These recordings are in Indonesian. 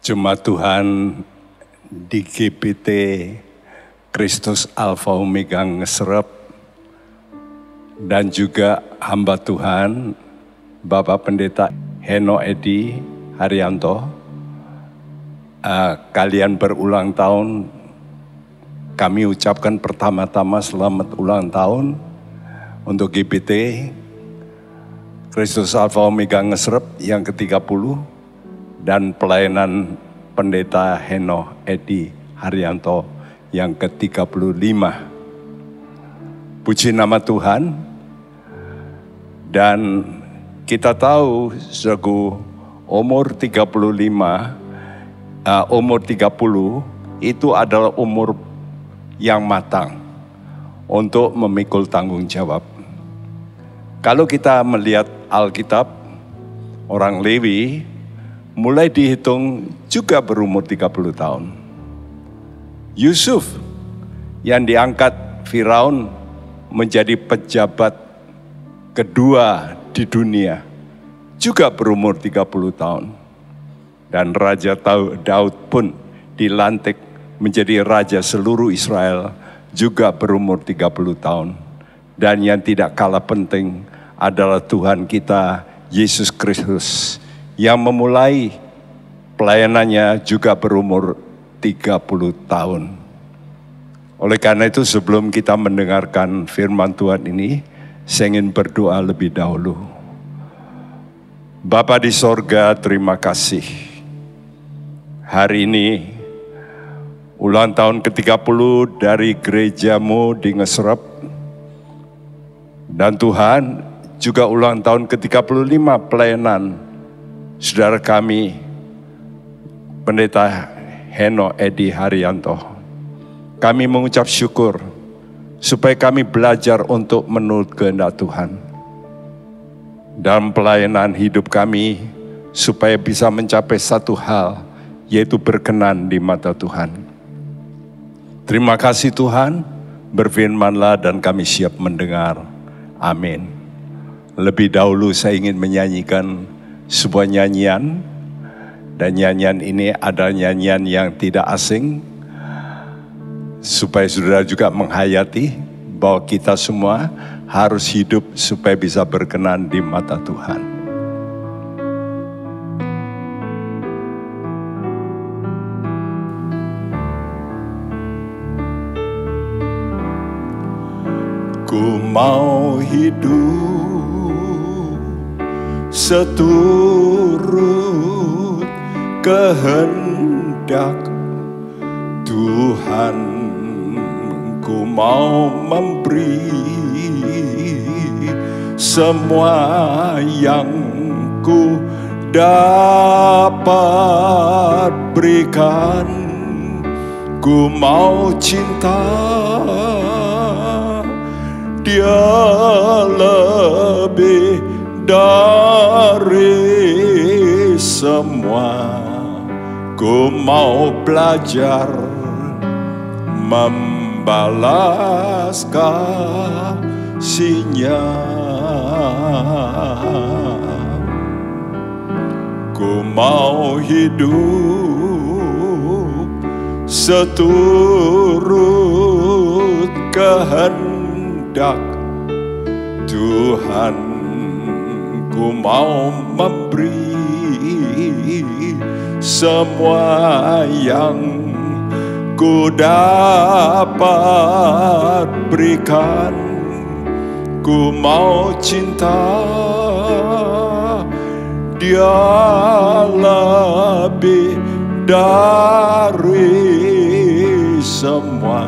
Jemaat Tuhan di GPT Kristus Alfa Omega Ngeserep dan juga hamba Tuhan Bapak Pendeta Heno Edi Haryanto, kalian berulang tahun. Kami ucapkan pertama-tama selamat ulang tahun untuk GPT Kristus Alfa Omega Ngeserep yang ke-30 dan pelayanan Pendeta Heno Edi Haryanto yang ke-35. Puji nama Tuhan. Dan kita tahu umur 30 itu adalah umur yang matang untuk memikul tanggung jawab. Kalau kita melihat Alkitab, orang Lewi mulai dihitung juga berumur 30 tahun. Yusuf yang diangkat Firaun menjadi pejabat kedua di dunia juga berumur 30 tahun. Dan Raja Daud pun dilantik menjadi raja seluruh Israel juga berumur 30 tahun. Dan yang tidak kalah penting adalah Tuhan kita Yesus Kristus yang memulai pelayanannya juga berumur 30 tahun. Oleh karena itu sebelum kita mendengarkan firman Tuhan ini, saya ingin berdoa lebih dahulu. Bapa di sorga, terima kasih. Hari ini ulang tahun ke-30 dari gerejamu di Ngeserep. Dan Tuhan juga ulang tahun ke-35 pelayanan saudara kami, Pendeta Heno Edi Haryanto. Kami mengucap syukur supaya kami belajar untuk menurut kehendak Tuhan. Dalam pelayanan hidup kami, supaya bisa mencapai satu hal, yaitu berkenan di mata Tuhan. Terima kasih Tuhan, berfirmanlah dan kami siap mendengar. Amin. Lebih dahulu saya ingin menyanyikan sebuah nyanyian, dan nyanyian ini adalah nyanyian yang tidak asing, supaya saudara juga menghayati bahwa kita semua harus hidup supaya bisa berkenan di mata Tuhan. Ku mau hidup seturut kehendak Tuhan, ku mau memberi semua yang ku dapat berikan. Ku mau cinta Dia lebih dari semua. Ku mau belajar membalas kasih-Nya. Ku mau hidup seturut kehendak Tuhan. Ku mau memberi semua yang ku dapat berikan. Ku mau cinta Dia lebih dari semua.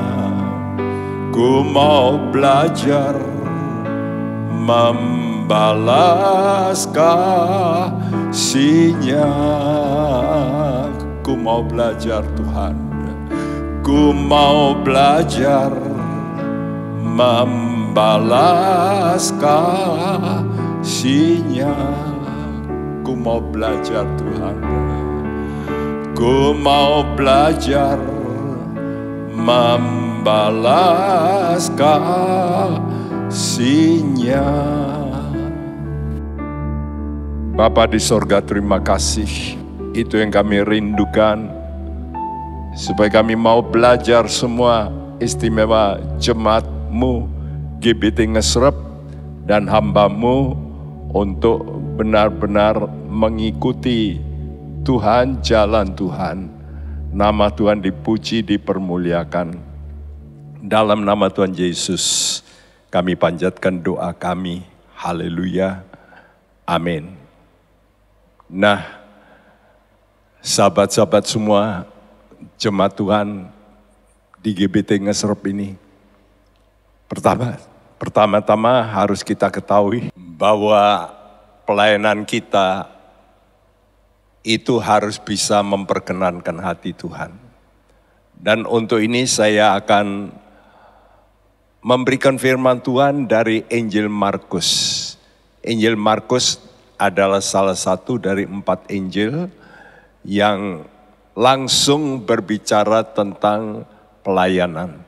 Ku mau belajar membalas kasih-Nya. Ku mau belajar Tuhan. Ku mau belajar membalas kasih-Nya. Ku mau belajar Tuhan. Ku mau belajar membalas kasih-Nya. Bapa di sorga, terima kasih Itu yang kami rindukan, supaya kami mau belajar semua istimewa jemaat-Mu GBT Ngesrep dan hamba-Mu untuk benar-benar mengikuti Tuhan, jalan Tuhan. Nama Tuhan dipuji, dipermuliakan. Dalam nama Tuhan Yesus kami panjatkan doa kami. Haleluya. Amin. Nah, sahabat-sahabat semua, jemaat Tuhan di GBT Ngesrep ini, pertama-tama harus kita ketahui bahwa pelayanan kita itu harus bisa memperkenankan hati Tuhan. Dan untuk ini saya akan memberikan firman Tuhan dari Injil Markus. Injil Markus adalah salah satu dari 4 Injil yang langsung berbicara tentang pelayanan.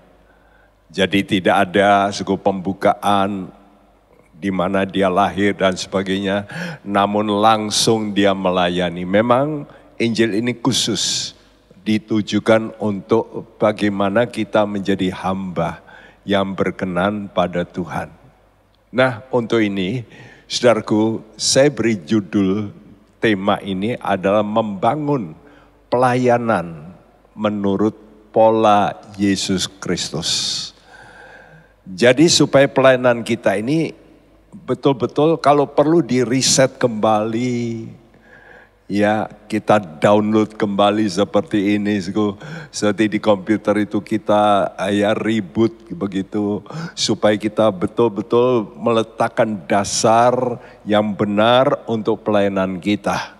Jadi tidak ada suku pembukaan di mana dia lahir dan sebagainya, namun langsung dia melayani. Memang Injil ini khusus ditujukan untuk bagaimana kita menjadi hamba yang berkenan pada Tuhan. Nah, untuk ini, saudaraku, saya beri judul tema ini adalah membangun pelayanan menurut pola Yesus Kristus. Jadi supaya pelayanan kita ini betul-betul kalau perlu di reset kembali, ya kita download kembali seperti ini, seperti di komputer itu kita ya reboot begitu, supaya kita betul-betul meletakkan dasar yang benar untuk pelayanan kita.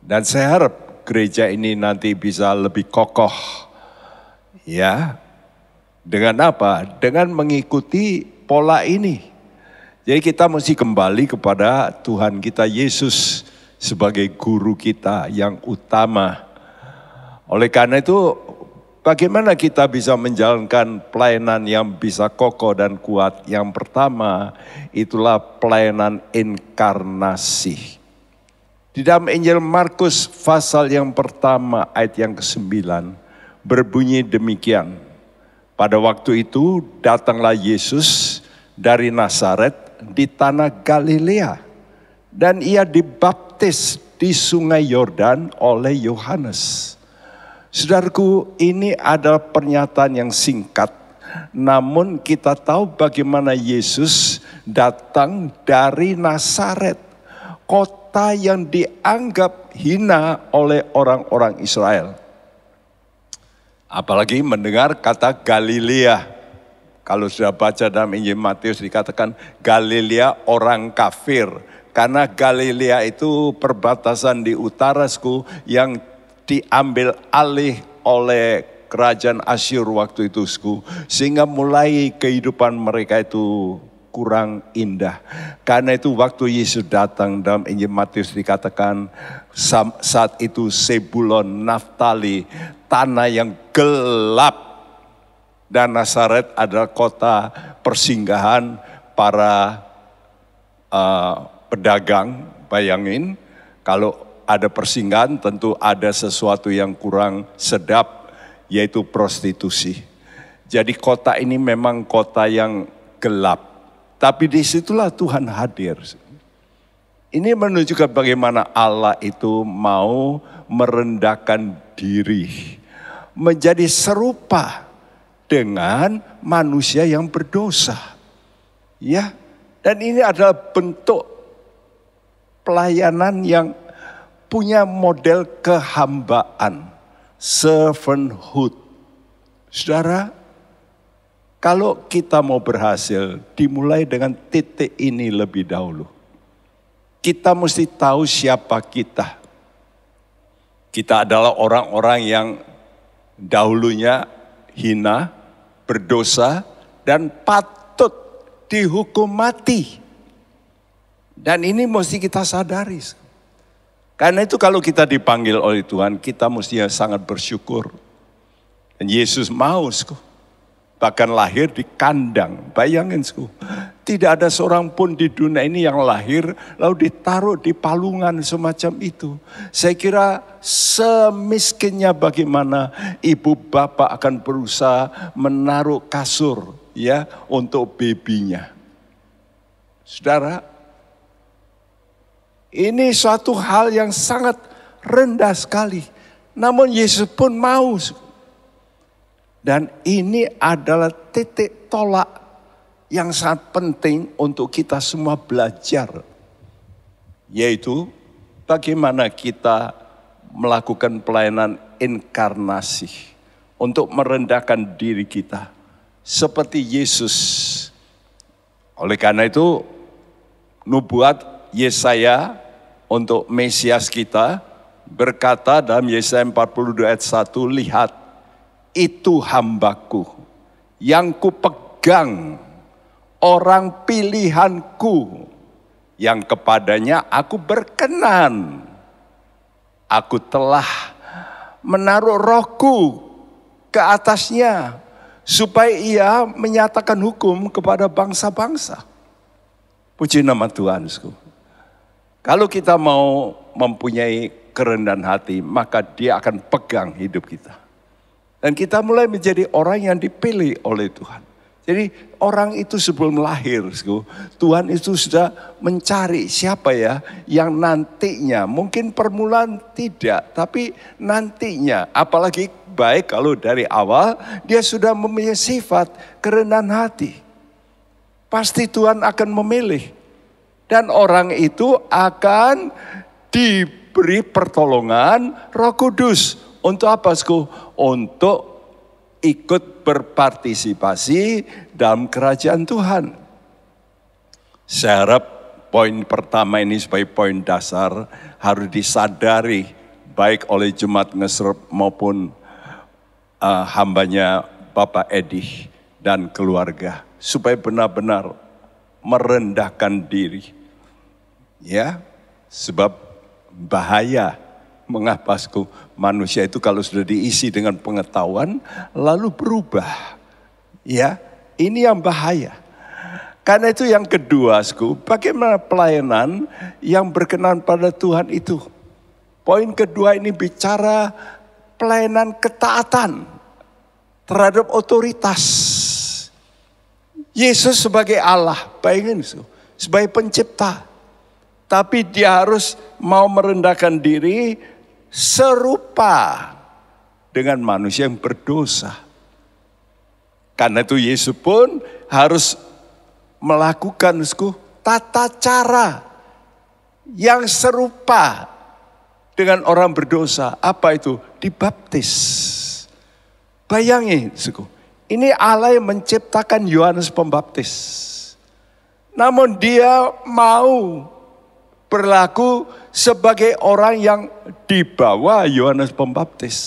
Dan saya harap gereja ini nanti bisa lebih kokoh, ya. Dengan apa? Dengan mengikuti pola ini. Jadi kita mesti kembali kepada Tuhan kita Yesus sebagai guru kita yang utama. Oleh karena itu, bagaimana kita bisa menjalankan pelayanan yang bisa kokoh dan kuat? Yang pertama, itulah pelayanan inkarnasi. Di dalam Injil Markus pasal yang pertama ayat yang ke-9 berbunyi demikian. Pada waktu itu datanglah Yesus dari Nazaret di tanah Galilea, dan ia dibaptis di sungai Yordan oleh Yohanes. Saudaraku, ini adalah pernyataan yang singkat, namun kita tahu bagaimana Yesus datang dari Nazaret, kota yang dianggap hina oleh orang-orang Israel. Apalagi mendengar kata Galilea. Kalau sudah baca dalam Injil Matius dikatakan Galilea orang kafir. Karena Galilea itu perbatasan di utara yang diambil alih oleh kerajaan Asyur waktu itu. Sehingga mulai kehidupan mereka itu kurang indah. Karena itu waktu Yesus datang dalam Injil Matius dikatakan saat itu Sebulon, Naftali, tanah yang gelap. Dan Nazaret adalah kota persinggahan para pedagang. Bayangin, kalau ada persinggahan tentu ada sesuatu yang kurang sedap, yaitu prostitusi. Jadi kota ini memang kota yang gelap. Tapi disitulah Tuhan hadir. Ini menunjukkan bagaimana Allah itu mau merendahkan diri, menjadi serupa dengan manusia yang berdosa. Ya, dan ini adalah bentuk pelayanan yang punya model kehambaan, servanthood. Saudara, kalau kita mau berhasil, dimulai dengan titik ini lebih dahulu. Kita mesti tahu siapa kita. Kita adalah orang-orang yang dahulunya hina, berdosa, dan patut dihukum mati. Dan ini mesti kita sadari. Karena itu kalau kita dipanggil oleh Tuhan, kita mesti sangat bersyukur. Dan Yesus mau. bahkan lahir di kandang. Bayangin, tidak ada seorang pun di dunia ini yang lahir lalu ditaruh di palungan semacam itu. Saya kira semiskinnya bagaimana ibu bapak akan berusaha menaruh kasur ya untuk babynya. Saudara, ini suatu hal yang sangat rendah sekali. Namun Yesus pun mau. Dan ini adalah titik tolak yang sangat penting untuk kita semua belajar. Yaitu bagaimana kita melakukan pelayanan inkarnasi. Untuk merendahkan diri kita. Seperti Yesus. Oleh karena itu nubuat Yesaya untuk Mesias kita berkata dalam Yesaya 42 ayat 1, lihat itu hambaku yang kupegang, orang pilihanku yang kepadanya aku berkenan. Aku telah menaruh rohku ke atasnya supaya ia menyatakan hukum kepada bangsa-bangsa. Puji nama Tuhan. Kalau kita mau mempunyai kerendahan hati, maka dia akan pegang hidup kita. Dan kita mulai menjadi orang yang dipilih oleh Tuhan. Jadi orang itu sebelum lahir, Tuhan itu sudah mencari siapa ya yang nantinya, mungkin permulaan tidak, tapi nantinya. Apalagi baik kalau dari awal dia sudah mempunyai sifat kerendahan hati. Pasti Tuhan akan memilih. Dan orang itu akan diberi pertolongan Roh Kudus. Untuk apa, Untuk ikut berpartisipasi dalam kerajaan Tuhan. Saya harap poin pertama ini sebagai poin dasar harus disadari baik oleh Jemaat Ngesrep maupun hambanya Bapak Edi dan keluarga. Supaya benar-benar merendahkan diri. Ya, sebab bahaya. Mengapa manusia itu kalau sudah diisi dengan pengetahuan lalu berubah. Ya, ini yang bahaya. Karena itu yang kedua, bagaimana pelayanan yang berkenan pada Tuhan itu. Poin kedua ini bicara pelayanan ketaatan terhadap otoritas. Yesus sebagai Allah, bayangin, sebagai pencipta. Tapi dia harus mau merendahkan diri serupa dengan manusia yang berdosa. Karena itu Yesus pun harus melakukan tata cara yang serupa dengan orang berdosa. Apa itu? Dibaptis. Bayangin, ini Allah yang menciptakan Yohanes Pembaptis. Namun dia mau berlaku sebagai orang yang di bawah Yohanes Pembaptis.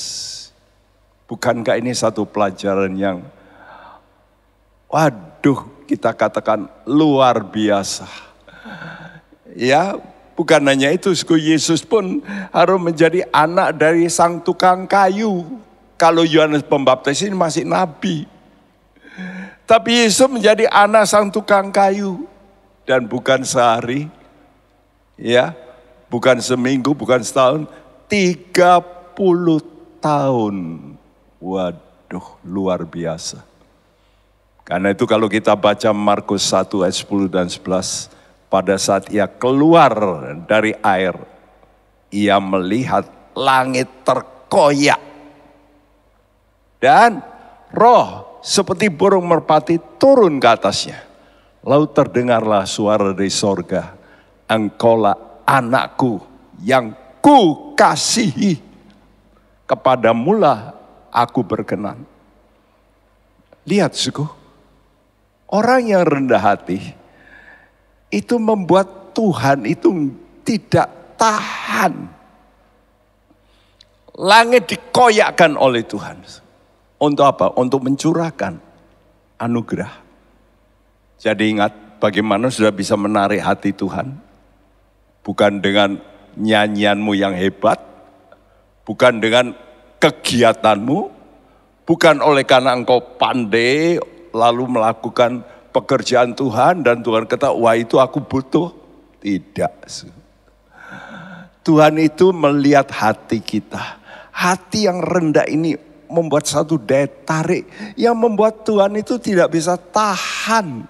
Bukankah ini satu pelajaran yang kita katakan luar biasa. Ya, bukan hanya itu, Yesus pun harus menjadi anak dari sang tukang kayu. Kalau Yohanes Pembaptis ini masih nabi. Tapi Yesus menjadi anak sang tukang kayu. Dan bukan sehari, ya, bukan seminggu, bukan setahun, 30 tahun. Waduh, luar biasa. Karena itu kalau kita baca Markus 1 ayat 10 dan 11, pada saat ia keluar dari air, ia melihat langit terkoyak. Dan roh seperti burung merpati turun ke atasnya. Lalu terdengarlah suara dari sorga, engkaulah anakku yang ku kasihi, kepadamulah aku berkenan. Lihat orang yang rendah hati itu membuat Tuhan itu tidak tahan. Langit dikoyakkan oleh Tuhan. Untuk apa? Untuk mencurahkan anugerah. Jadi ingat bagaimana sudah bisa menarik hati Tuhan. Bukan dengan nyanyianmu yang hebat. Bukan dengan kegiatanmu. Bukan oleh karena engkau pandai lalu melakukan pekerjaan Tuhan dan Tuhan kata, wah itu aku butuh. Tidak. Tuhan itu melihat hati kita. Hati yang rendah ini membuat satu daya tarik yang membuat Tuhan itu tidak bisa tahan.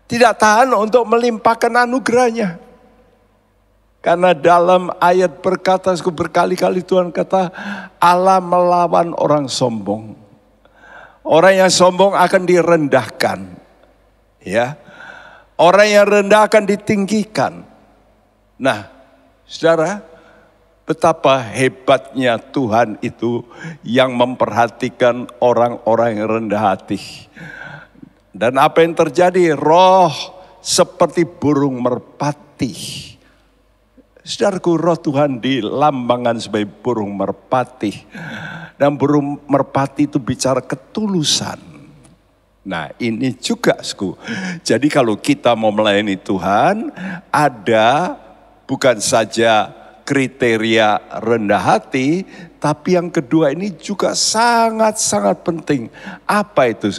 Tidak tahan untuk melimpahkan anugerahnya. Karena dalam ayat berkata, berkali-kali Tuhan kata, Allah melawan orang sombong. Orang yang sombong akan direndahkan. Ya. Orang yang rendah akan ditinggikan. Nah, saudara, betapa hebatnya Tuhan itu yang memperhatikan orang-orang yang rendah hati. Dan apa yang terjadi? Roh seperti burung merpati. Saudaraku, roh Tuhan dilambangkan sebagai burung merpati. Dan burung merpati itu bicara ketulusan. Nah ini juga, jadi kalau kita mau melayani Tuhan, ada bukan saja kriteria rendah hati, tapi yang kedua ini juga sangat-sangat penting. Apa itu,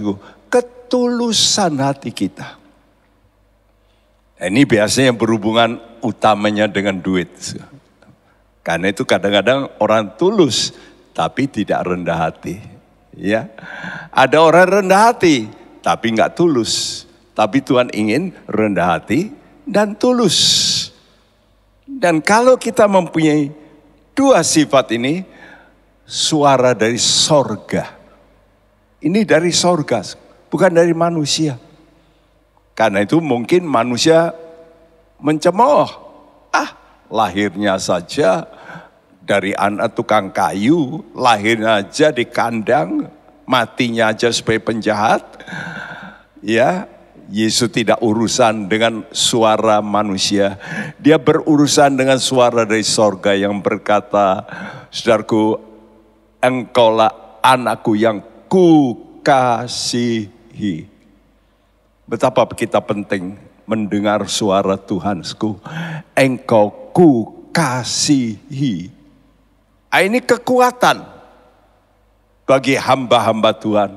ketulusan hati kita. Nah, ini biasanya berhubungan utamanya dengan duit. Karena itu kadang-kadang orang tulus, tapi tidak rendah hati. Ya, ada orang rendah hati tapi nggak tulus. Tapi Tuhan ingin rendah hati dan tulus. Dan kalau kita mempunyai dua sifat ini, suara dari sorga. Ini dari sorga, bukan dari manusia. Karena itu mungkin manusia mencemooh. Lahirnya saja dari anak tukang kayu, lahirnya aja di kandang, matinya aja sebagai penjahat. Ya, Yesus tidak urusan dengan suara manusia. Dia berurusan dengan suara dari sorga yang berkata, saudaraku, engkaulah anakku yang kukasihi. Betapa kita penting mendengar suara Tuhanku. Engkau kukasihi. Ini kekuatan bagi hamba-hamba Tuhan.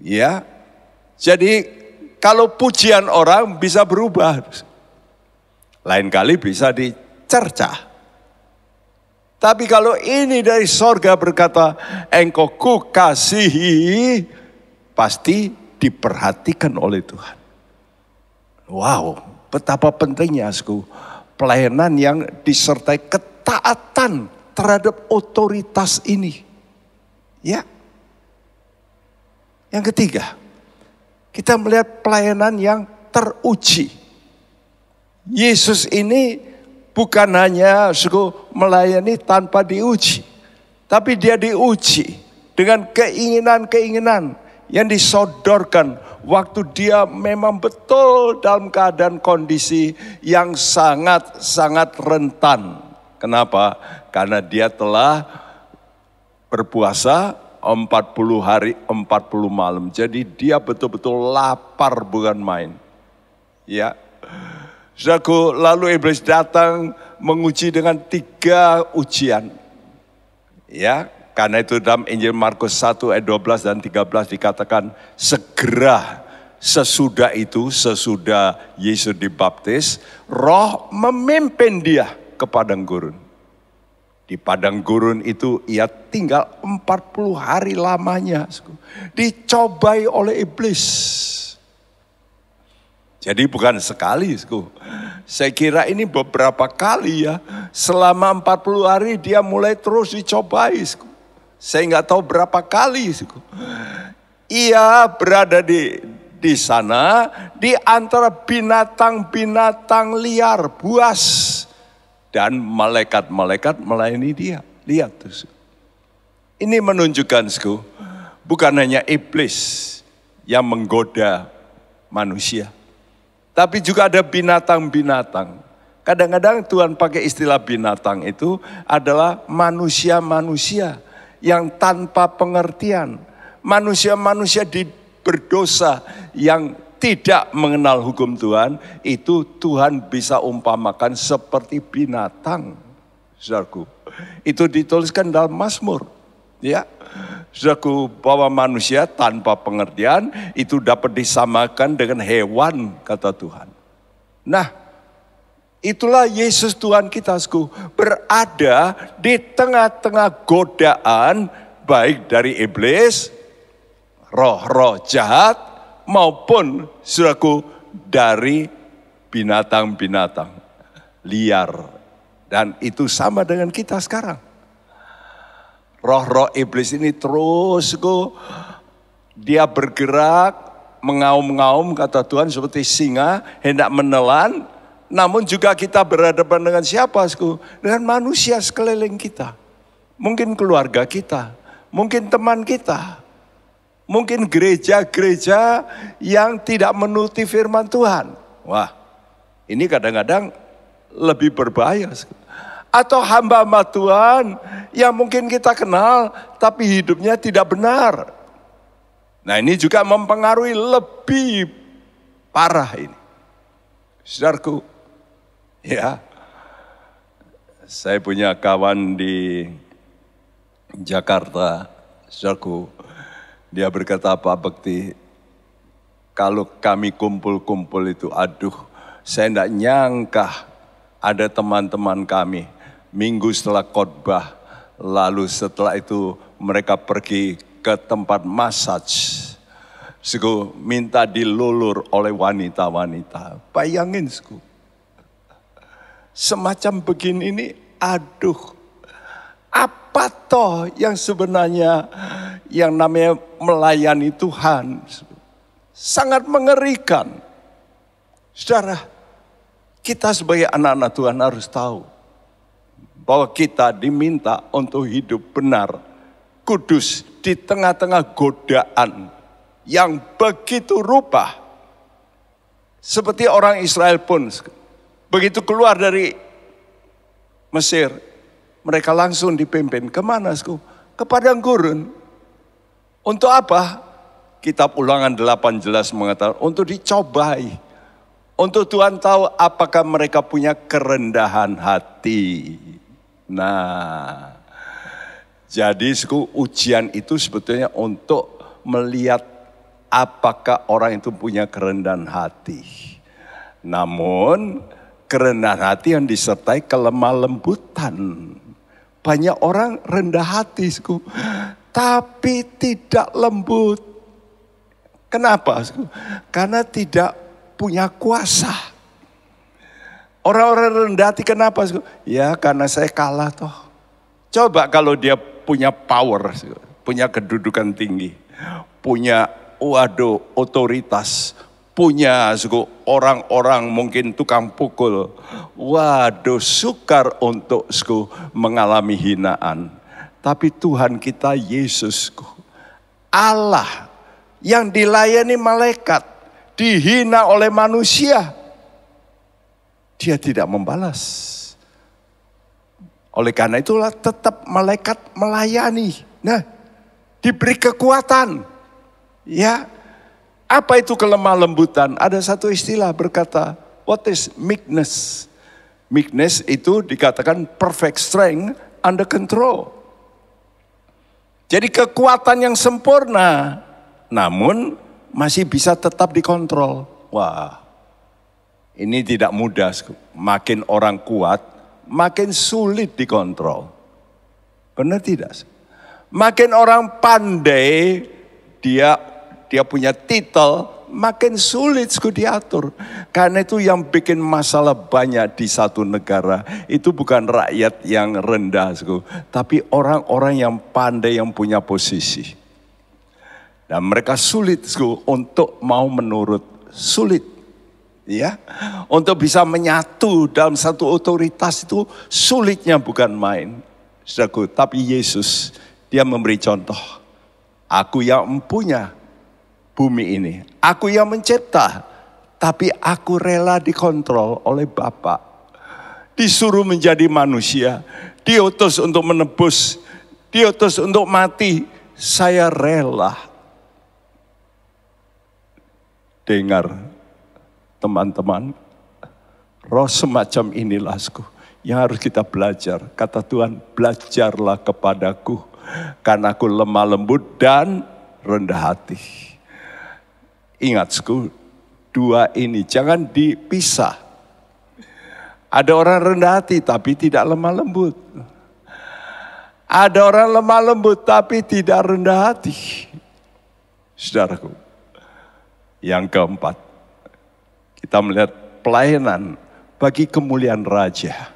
Ya. Jadi kalau pujian orang bisa berubah. Lain kali bisa dicerca. Tapi kalau ini dari sorga berkata, engkau kukasihi, pasti diperhatikan oleh Tuhan. Wow, betapa pentingnya, pelayanan yang disertai ketaatan terhadap otoritas ini. Ya. Yang ketiga, kita melihat pelayanan yang teruji. Yesus ini bukan hanya melayani tanpa diuji, tapi dia diuji dengan keinginan-keinginan yang disodorkan waktu dia memang betul dalam keadaan kondisi yang sangat-sangat rentan. Kenapa? Karena dia telah berpuasa 40 hari 40 malam. Jadi dia betul-betul lapar bukan main. Ya. Saudaraku, lalu iblis datang menguji dengan 3 ujian. Ya, karena itu dalam Injil Markus 1 ayat 12 dan 13 dikatakan segera sesudah Yesus dibaptis, roh memimpin dia ke padang gurun. Di padang gurun itu ia tinggal 40 hari lamanya. Dicobai oleh iblis. Jadi bukan sekali. Saya kira ini beberapa kali ya. Selama 40 hari dia mulai terus dicobai. Saya nggak tahu berapa kali. Ia berada di sana di antara binatang-binatang liar, buas. Dan malaikat-malaikat melayani dia. Lihat tuh. Ini menunjukkan, bukan hanya iblis yang menggoda manusia. Tapi juga ada binatang-binatang. Kadang-kadang Tuhan pakai istilah binatang itu adalah manusia-manusia yang tanpa pengertian. Manusia-manusia berdosa yang tidak mengenal hukum Tuhan, itu Tuhan bisa umpamakan seperti binatang. Saudaraku, itu dituliskan dalam Mazmur. Ya, saudaraku, bahwa manusia tanpa pengertian itu dapat disamakan dengan hewan, kata Tuhan. Nah, itulah Yesus Tuhan kita, saudaraku, berada di tengah-tengah godaan baik dari iblis, roh-roh jahat, maupun saudaraku dari binatang-binatang liar. Dan itu sama dengan kita sekarang. Roh-roh iblis ini terus dia bergerak, mengaum-ngaum, kata Tuhan, seperti singa hendak menelan. Namun juga kita berhadapan dengan siapa? Dengan manusia sekeliling kita. Mungkin keluarga kita, mungkin teman kita, mungkin gereja-gereja yang tidak menuruti firman Tuhan. Wah, ini kadang-kadang lebih berbahaya. Atau hamba-hamba Tuhan yang mungkin kita kenal tapi hidupnya tidak benar. Nah, ini juga mempengaruhi lebih parah ini. Saudaraku, ya, saya punya kawan di Jakarta, saudaraku, dia berkata, Pak Bekti, kalau kami kumpul-kumpul itu, aduh, saya tidak nyangka ada teman-teman kami minggu setelah khotbah, lalu setelah itu mereka pergi ke tempat massage, minta dilulur oleh wanita-wanita. Bayangin, semacam begini ini, aduh, apa toh yang sebenarnya yang namanya melayani Tuhan? Sangat mengerikan. Saudara, kita sebagai anak-anak Tuhan harus tahu bahwa kita diminta untuk hidup benar, kudus di tengah-tengah godaan yang begitu rupa. Seperti orang Israel pun begitu keluar dari Mesir, mereka langsung dipimpin kemana? Ke padang gurun. Untuk apa? Kitab Ulangan 8 jelas mengatakan untuk dicobai. Untuk Tuhan tahu apakah mereka punya kerendahan hati. Nah, jadi ujian itu sebetulnya untuk melihat apakah orang itu punya kerendahan hati. Namun kerendahan hati yang disertai kelemah lembutan. Banyak orang rendah hati, tapi tidak lembut. Kenapa? Karena tidak punya kuasa. Orang-orang rendah hati kenapa? Ya karena saya kalah toh. Coba kalau dia punya power, punya kedudukan tinggi, punya otoritas, punya orang-orang mungkin tukang pukul. Waduh, sukar untuk mengalami hinaan. Tapi Tuhan kita Yesus, Allah yang dilayani malaikat, dihina oleh manusia, dia tidak membalas. Oleh karena itulah tetap malaikat melayani. Nah, diberi kekuatan. Ya, apa itu kelemah lembutan? Ada satu istilah berkata, what is meekness? Meekness itu dikatakan perfect strength under control. Jadi kekuatan yang sempurna, namun masih bisa tetap dikontrol. Wah, ini tidak mudah. Makin orang kuat, makin sulit dikontrol. Benar tidak? Makin orang pandai, dia punya titel, makin sulit diatur. Karena itu yang bikin masalah banyak di satu negara, itu bukan rakyat yang rendah, tapi orang-orang yang pandai yang punya posisi. Dan mereka sulit untuk mau menurut, sulit. Ya, untuk bisa menyatu dalam satu otoritas itu sulitnya bukan main. Saudaraku, tapi Yesus, dia memberi contoh. Aku yang mempunyai bumi ini, aku yang mencipta, tapi aku rela dikontrol oleh Bapa. Disuruh menjadi manusia, diutus untuk menebus, diutus untuk mati, saya rela. Dengar teman-teman, roh semacam inilah yang harus kita belajar. Kata Tuhan, belajarlah kepadaku, karena aku lemah lembut dan rendah hati. Ingat, dua ini jangan dipisah. Ada orang rendah hati tapi tidak lemah lembut. Ada orang lemah lembut tapi tidak rendah hati. Saudaraku, yang keempat, kita melihat pelayanan bagi kemuliaan Raja.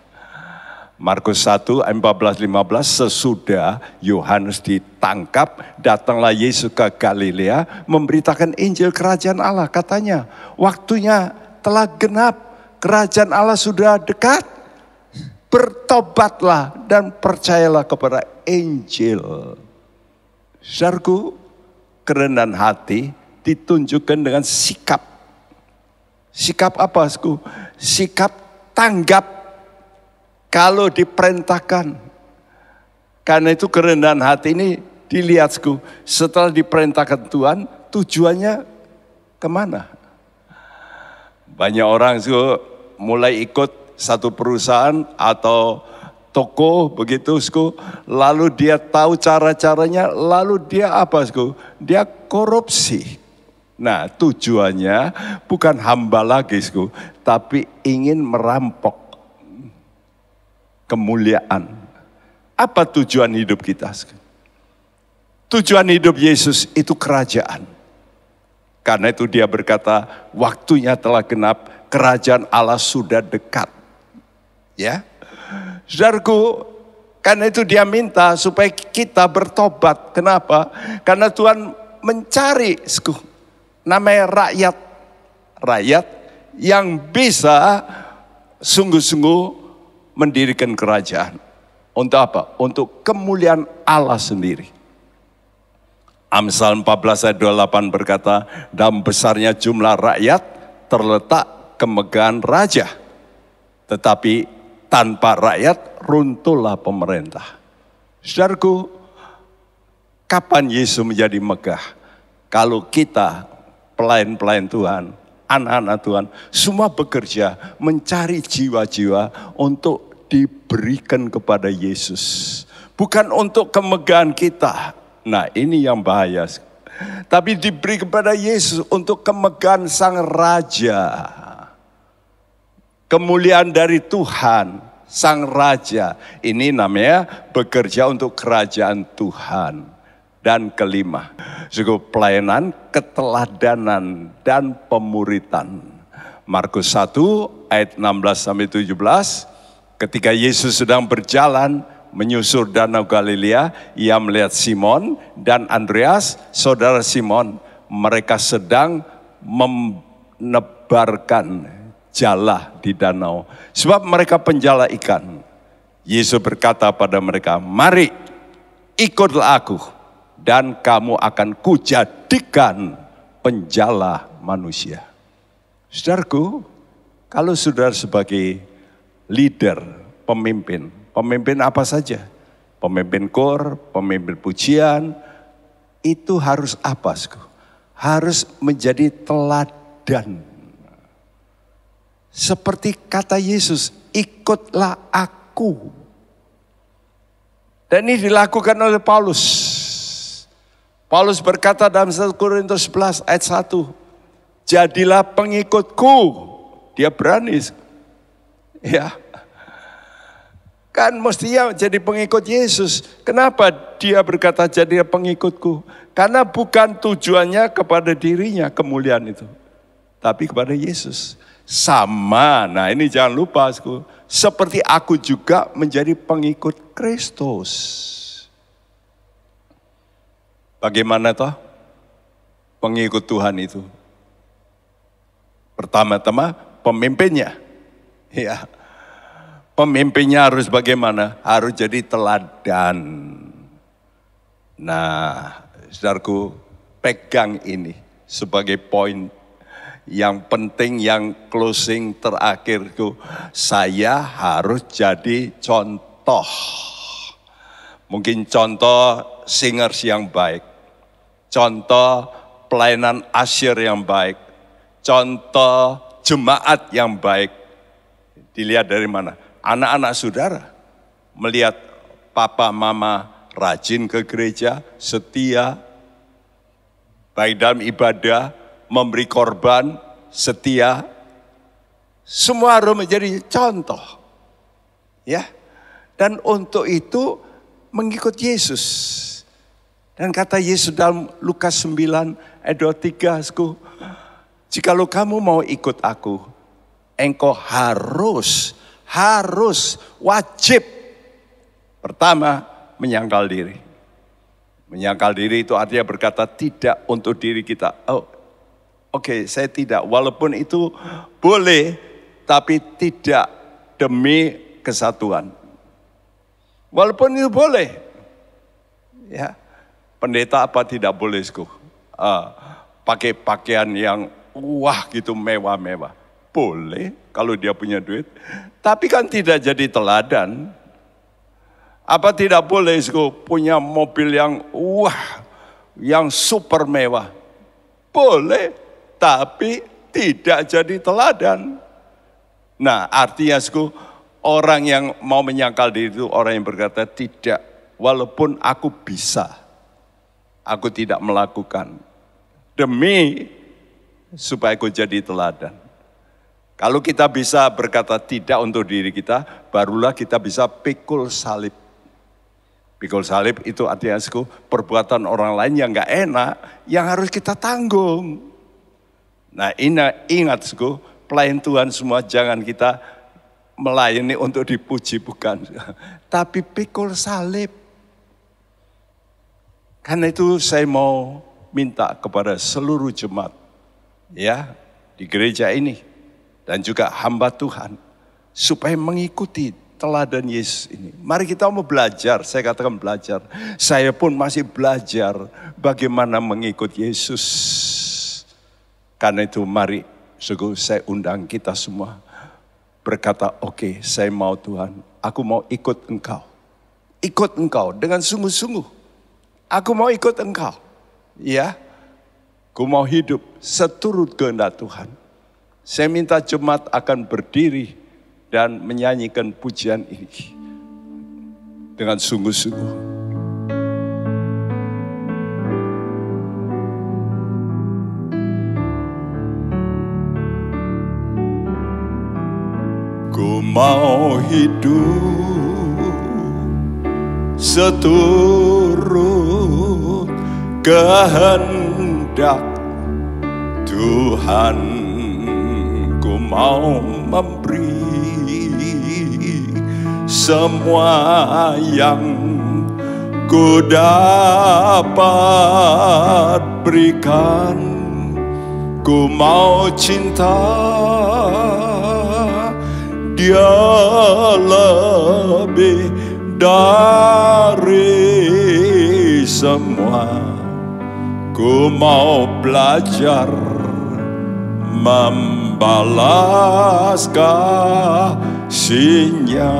Markus 1 ayat 14-15, sesudah Yohanes ditangkap, datanglah Yesus ke Galilea memberitakan Injil kerajaan Allah. Katanya, waktunya telah genap, kerajaan Allah sudah dekat. Bertobatlah dan percayalah kepada Injil. Saudaraku, kerendahan hati ditunjukkan dengan sikap. Sikap apa, Saudaraku? Sikap tanggap kalau diperintahkan. Karena itu kerendahan hati ini dilihat, setelah diperintahkan Tuhan, tujuannya kemana? Banyak orang mulai ikut satu perusahaan atau toko begitu, lalu dia tahu cara-caranya, lalu dia apa? Dia korupsi. Nah, tujuannya bukan hamba lagi, tapi ingin merampok kemuliaan. Apa tujuan hidup kita? Tujuan hidup Yesus itu kerajaan. Karena itu dia berkata, waktunya telah genap, kerajaan Allah sudah dekat. Ya, saudaraku, karena itu dia minta supaya kita bertobat. Kenapa? Karena Tuhan mencari namanya rakyat yang bisa sungguh-sungguh mendirikan kerajaan. Untuk apa? Untuk kemuliaan Allah sendiri. Amsal 14 ayat 28 berkata, dalam besarnya jumlah rakyat terletak kemegahan raja. Tetapi tanpa rakyat runtuhlah pemerintah. Saudaraku, kapan Yesus menjadi megah? Kalau kita pelayan-pelayan Tuhan, anak-anak Tuhan, semua bekerja mencari jiwa-jiwa untuk diberikan kepada Yesus. Bukan untuk kemegahan kita. Nah, ini yang bahaya. Tapi diberi kepada Yesus untuk kemegahan Sang Raja. Kemuliaan dari Tuhan, Sang Raja. Ini namanya bekerja untuk kerajaan Tuhan. Dan kelima, pelayanan, keteladanan, dan pemuritan. Markus 1 ayat 16-17. Ketika Yesus sedang berjalan menyusur danau Galilea, ia melihat Simon dan Andreas, saudara Simon. Mereka sedang menebarkan jala di danau, sebab mereka penjala ikan. Yesus berkata pada mereka, mari ikutlah aku, dan kamu akan kujadikan penjala manusia. Saudaraku, kalau saudara sebagai leader, pemimpin apa saja? Pemimpin kor, pemimpin pujian, itu harus apa? Harus menjadi teladan. Seperti kata Yesus, ikutlah aku. Dan ini dilakukan oleh Paulus. Paulus berkata dalam 1 Korintus 11 ayat 1, jadilah pengikutku. Dia berani. Ya, kan mestinya jadi pengikut Yesus. Kenapa dia berkata jadi pengikutku? Karena bukan tujuannya kepada dirinya kemuliaan itu, tapi kepada Yesus. Sama, nah ini jangan lupa, seperti aku juga menjadi pengikut Kristus. Bagaimana toh pengikut Tuhan itu? Pertama-tama pemimpinnya. Ya, pemimpinnya harus bagaimana? Harus jadi teladan. Nah, saudaraku, pegang ini sebagai poin yang penting, yang closing terakhirku. Saya harus jadi contoh. Mungkin contoh singers yang baik, contoh pelayanan asyir yang baik, contoh jemaat yang baik. Dilihat dari mana? Anak-anak saudara melihat papa mama rajin ke gereja, setia, baik dalam ibadah, memberi korban, setia. Semua harus menjadi contoh. Ya. Dan untuk itu mengikut Yesus. Dan kata Yesus dalam Lukas 9 ayat 23, jikalau kamu mau ikut aku, engkau harus, wajib. Pertama, menyangkal diri. Menyangkal diri itu artinya berkata tidak untuk diri kita. Oke, saya tidak. Walaupun itu boleh, tapi tidak demi kesatuan. Walaupun itu boleh. Ya, pendeta apa tidak boleh, pakai pakaian yang gitu mewah-mewah. Boleh kalau dia punya duit. Tapi kan tidak jadi teladan. Apa tidak boleh punya mobil yang yang super mewah? Boleh, tapi tidak jadi teladan. Nah, artinya orang yang mau menyangkal diri itu orang yang berkata tidak, walaupun aku bisa, aku tidak melakukan demi supaya aku jadi teladan. Kalau kita bisa berkata tidak untuk diri kita, barulah kita bisa pikul salib. Pikul salib itu artinya perbuatan orang lain yang gak enak, yang harus kita tanggung. Nah, ingat pelayan Tuhan semua, jangan kita melayani untuk dipuji, bukan. Tapi pikul salib. Karena itu saya mau minta kepada seluruh jemaat, ya, di gereja ini, dan juga hamba Tuhan, supaya mengikuti teladan Yesus ini. Mari kita mau belajar, saya katakan belajar. Saya pun masih belajar bagaimana mengikut Yesus. Karena itu mari, saya undang kita semua berkata, oke, saya mau Tuhan, aku mau ikut Engkau. Ikut Engkau dengan sungguh-sungguh. Aku mau ikut Engkau. Ya, aku mau hidup seturut kehendak Tuhan. Saya minta jemaat akan berdiri dan menyanyikan pujian ini dengan sungguh-sungguh. Ku mau hidup seturut kehendak Tuhan. Ku mau memberi semua yang ku dapat berikan. Ku mau cinta Dia lebih dari semua. Ku mau belajar membalas kasih-Nya.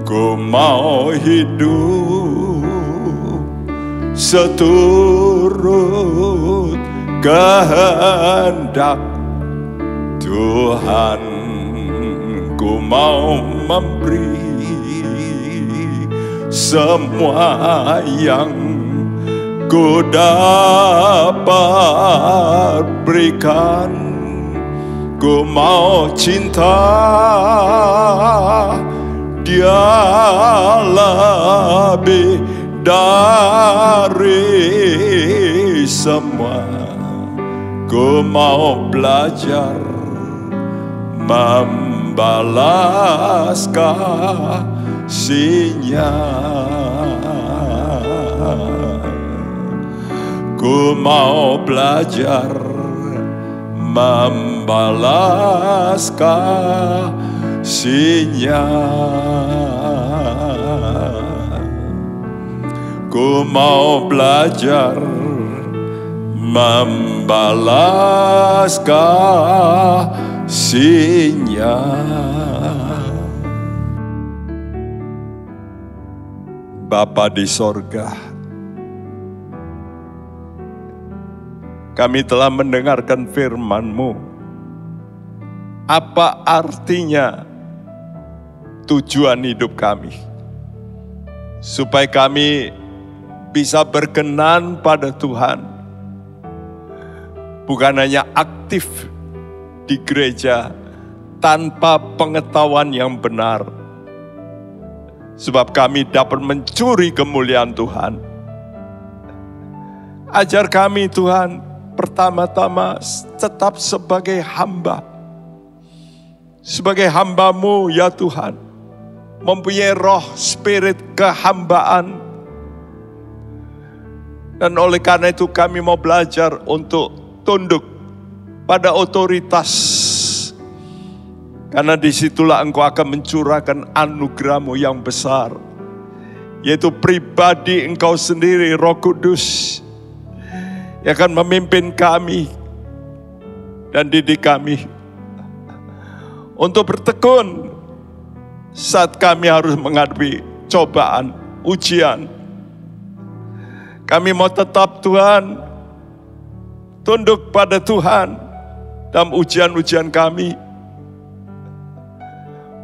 Ku mau hidup seturut kehendak Tuhan. Ku mau memberi semua yang ku dapat berikan. Ku mau cinta Dia lebih dari semua. Ku mau belajar membalas kasih-Nya. Ku mau belajar membalas kasih-Nya. Ku mau belajar membalas kasih-Nya. Bapa di sorga, kami telah mendengarkan firman-Mu. Apa artinya tujuan hidup kami. Supaya kami bisa berkenan pada Tuhan. Bukan hanya aktif di gereja tanpa pengetahuan yang benar. Sebab kami dapat mencuri kemuliaan Tuhan. Ajar kami Tuhan, pertama-tama tetap sebagai hamba. Sebagai hamba-Mu ya Tuhan. Mempunyai roh, spirit kehambaan. Dan oleh karena itu kami mau belajar untuk tunduk pada otoritas. Karena disitulah Engkau akan mencurahkan anugerah-Mu yang besar. Yaitu pribadi Engkau sendiri, Roh Kudus. Yang akan memimpin kami dan didik kami. Untuk bertekun saat kami harus menghadapi cobaan, ujian. Kami mau tetap Tuhan, tunduk pada Tuhan dalam ujian-ujian kami.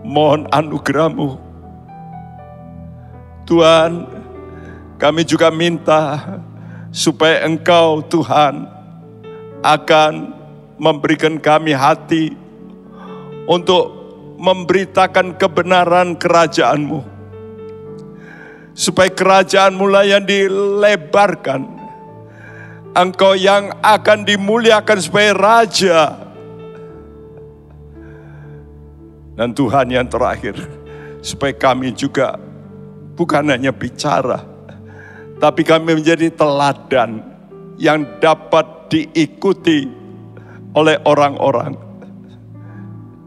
Mohon anugerah-Mu. Tuhan, kami juga minta supaya Engkau Tuhan akan memberikan kami hati untuk memberitakan kebenaran kerajaan-Mu. Supaya kerajaan-Mu lah yang dilebarkan. Engkau yang akan dimuliakan sebagai Raja. Dan Tuhan yang terakhir, supaya kami juga bukan hanya bicara, tapi kami menjadi teladan yang dapat diikuti oleh orang-orang.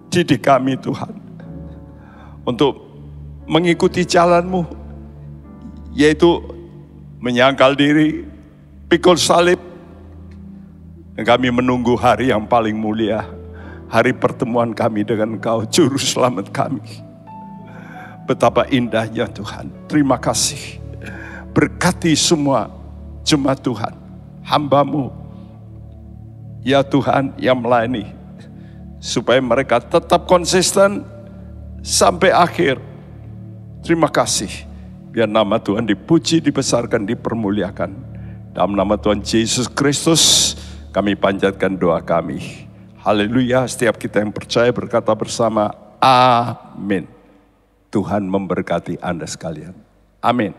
Didik kami Tuhan, untuk mengikuti jalan-Mu, yaitu menyangkal diri, pikul salib. Dan kami menunggu hari yang paling mulia, hari pertemuan kami dengan Engkau, Juru Selamat kami. Betapa indahnya Tuhan. Terima kasih. Berkati semua jemaat Tuhan, hamba-Mu, ya Tuhan yang melayani. Supaya mereka tetap konsisten sampai akhir. Terima kasih. Biar nama Tuhan dipuji, dibesarkan, dipermuliakan. Dalam nama Tuhan Yesus Kristus, kami panjatkan doa kami. Haleluya, setiap kita yang percaya berkata bersama, amin. Tuhan memberkati Anda sekalian. Amin.